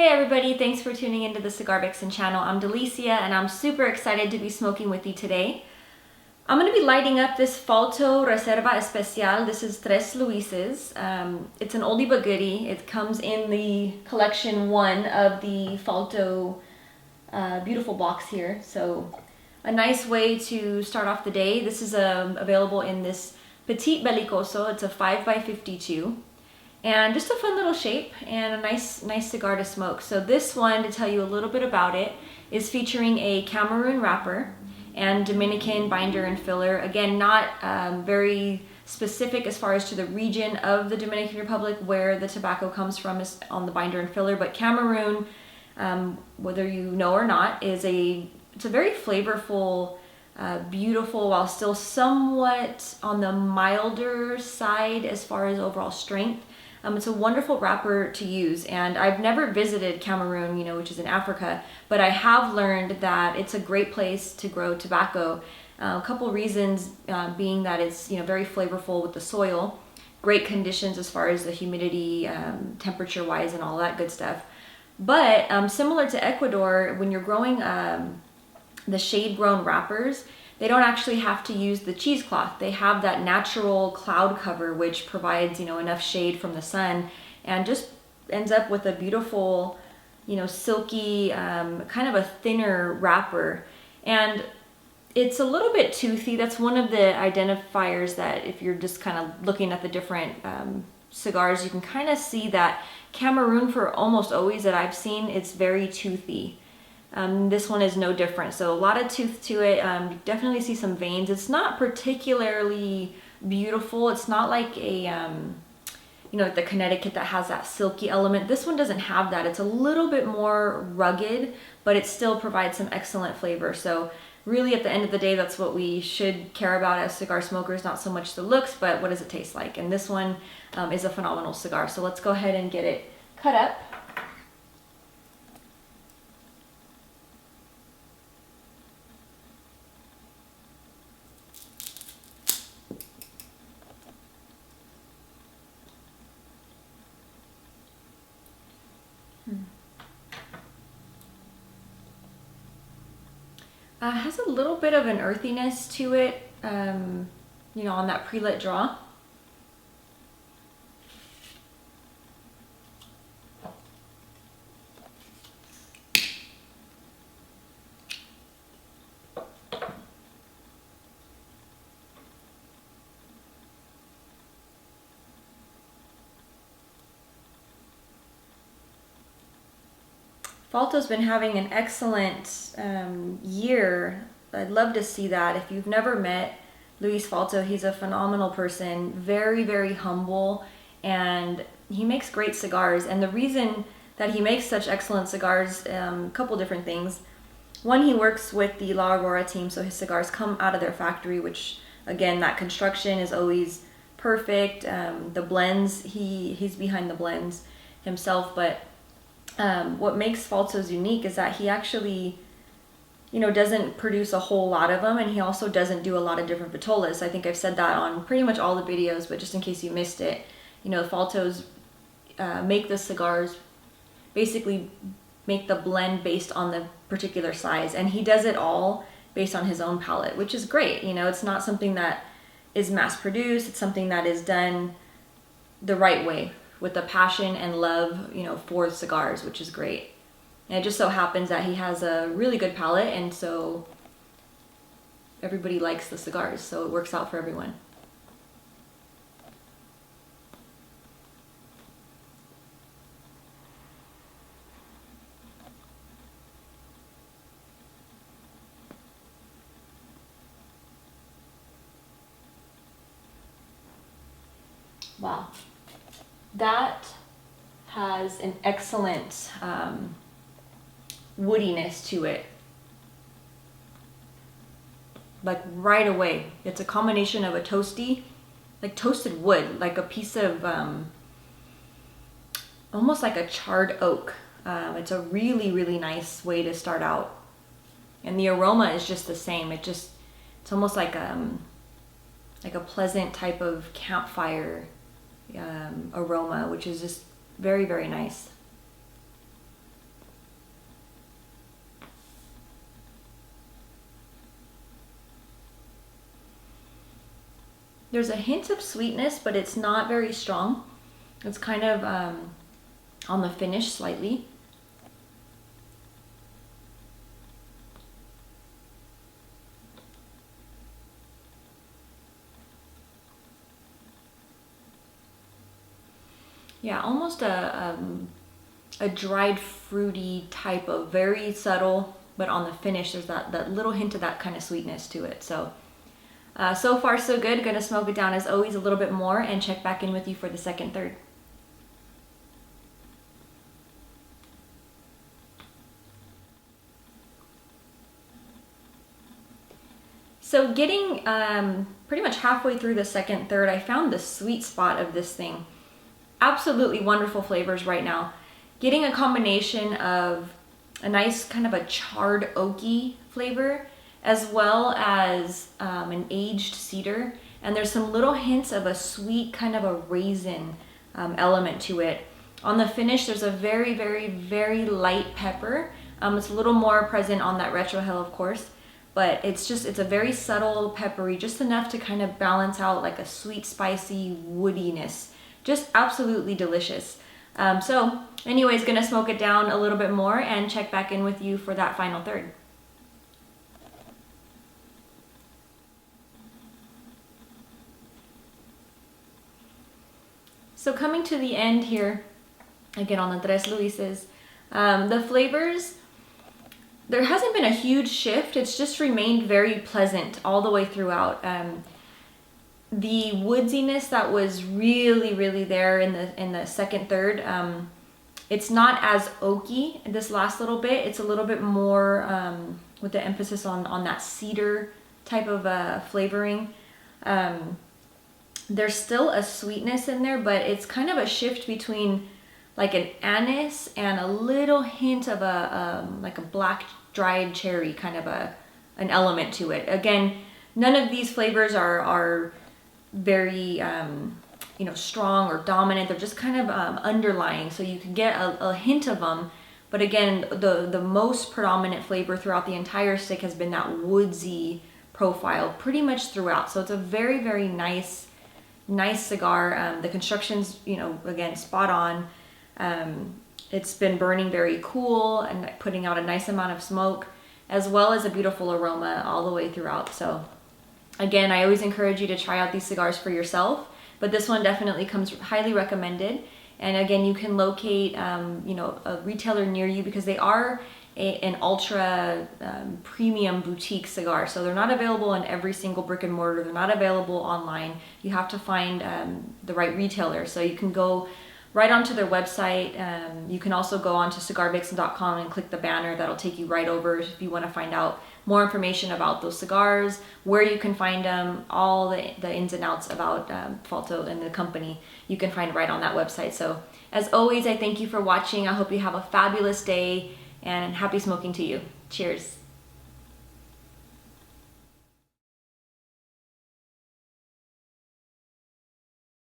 Hey everybody, thanks for tuning into the CIGARVIXEN channel. I'm Delicia and I'm super excited to be smoking with you today. I'm going to be lighting up this Falto Reserva Especial. This is Tres Luises. It's an oldie but goodie. It comes in the collection 1 of the Falto beautiful box here. So a nice way to start off the day. This is available in this Petite Bellicoso. It's a 5x52. And just a fun little shape and a nice cigar to smoke. So this one, to tell you a little bit about it, is featuring a Cameroon wrapper and Dominican binder and filler. Again, not very specific as far as to the region of the Dominican Republic where the tobacco comes from is on the binder and filler, but Cameroon, whether you know or not, it's a very flavorful, beautiful, while still somewhat on the milder side as far as overall strength. It's a wonderful wrapper to use, and I've never visited Cameroon, which is in Africa, but I have learned that it's a great place to grow tobacco. A couple reasons being that it's very flavorful with the soil, great conditions as far as the humidity, temperature-wise, and all that good stuff. But similar to Ecuador, when you're growing the shade-grown wrappers, they don't actually have to use the cheesecloth. They have that natural cloud cover, which provides, enough shade from the sun and just ends up with a beautiful, silky, kind of a thinner wrapper. And it's a little bit toothy. That's one of the identifiers that if you're just kind of looking at the different cigars, you can kind of see that Cameroon, for almost always that I've seen, it's very toothy. This one is no different, so a lot of tooth to it. You definitely see some veins. It's not particularly beautiful. It's not like a, like the Connecticut that has that silky element. This one doesn't have that. It's a little bit more rugged, but it still provides some excellent flavor. So really at the end of the day, that's what we should care about as cigar smokers, not so much the looks, but what does it taste like? And this one is a phenomenal cigar. So let's go ahead and get it cut up. Has a little bit of an earthiness to it, on that pre-lit draw. Falto's been having an excellent year. I'd love to see that. If you've never met Luis Falto, he's a phenomenal person, very, very humble, and he makes great cigars. And the reason that he makes such excellent cigars, a couple different things. One, he works with the La Aurora team, so his cigars come out of their factory, which, again, that construction is always perfect. The blends, he's behind the blends himself, but what makes Falto's unique is that he actually, doesn't produce a whole lot of them, and he also doesn't do a lot of different vitolas. I think I've said that on pretty much all the videos, but just in case you missed it, Falto's make the cigars, basically make the blend based on the particular size, and he does it all based on his own palate, which is great. It's not something that is mass produced. It's something that is done the right way, with the passion and love, for cigars, which is great. And it just so happens that he has a really good palate, and so everybody likes the cigars, so it works out for everyone. Wow. That has an excellent woodiness to it. Like right away. It's a combination of a toasty, like toasted wood, like a piece of almost like a charred oak. It's a really, really nice way to start out. And the aroma is just the same. It's almost like a pleasant type of campfire aroma, which is just very, very nice. There's a hint of sweetness, but it's not very strong. It's kind of on the finish slightly. Yeah, almost a dried fruity type of, very subtle, but on the finish there's that little hint of that kind of sweetness to it. So so far so good. Gonna smoke it down as always a little bit more and check back in with you for the second third. So getting pretty much halfway through the second third, I found the sweet spot of this thing. Absolutely wonderful flavors right now. Getting a combination of a nice kind of a charred oaky flavor, as well as an aged cedar. And there's some little hints of a sweet kind of a raisin element to it. On the finish, there's a very, very, very light pepper. It's a little more present on that retrohale, of course, but it's a very subtle peppery, just enough to kind of balance out like a sweet, spicy woodiness. Just absolutely delicious. So anyways, gonna smoke it down a little bit more and check back in with you for that final third. So coming to the end here, again on the Tres Luises, the flavors, there hasn't been a huge shift. It's just remained very pleasant all the way throughout. The woodiness that was really, really there in the second third, it's not as oaky this last little bit. It's a little bit more with the emphasis on that cedar type of flavoring. There's still a sweetness in there, but it's kind of a shift between like an anise and a little hint of like a black dried cherry kind of an element to it. Again, none of these flavors are very you know, strong or dominant. They're just kind of underlying, so you can get a hint of them. But again, the most predominant flavor throughout the entire stick has been that woodsy profile pretty much throughout. So it's a very, very nice cigar. The construction's, you know, again, spot on. It's been burning very cool and putting out a nice amount of smoke, as well as a beautiful aroma all the way throughout. So again, I always encourage you to try out these cigars for yourself, but this one definitely comes highly recommended. And again, you can locate you know, a retailer near you, because they are an ultra premium boutique cigar. So they're not available in every single brick and mortar. They're not available online. You have to find the right retailer. So you can go right onto their website. You can also go onto CIGARVIXEN.com and click the banner. That'll take you right over if you want to find out more information about those cigars, where you can find them, all the ins and outs about Falto and the company. You can find right on that website. So as always, I thank you for watching. I hope you have a fabulous day, and happy smoking to you. Cheers.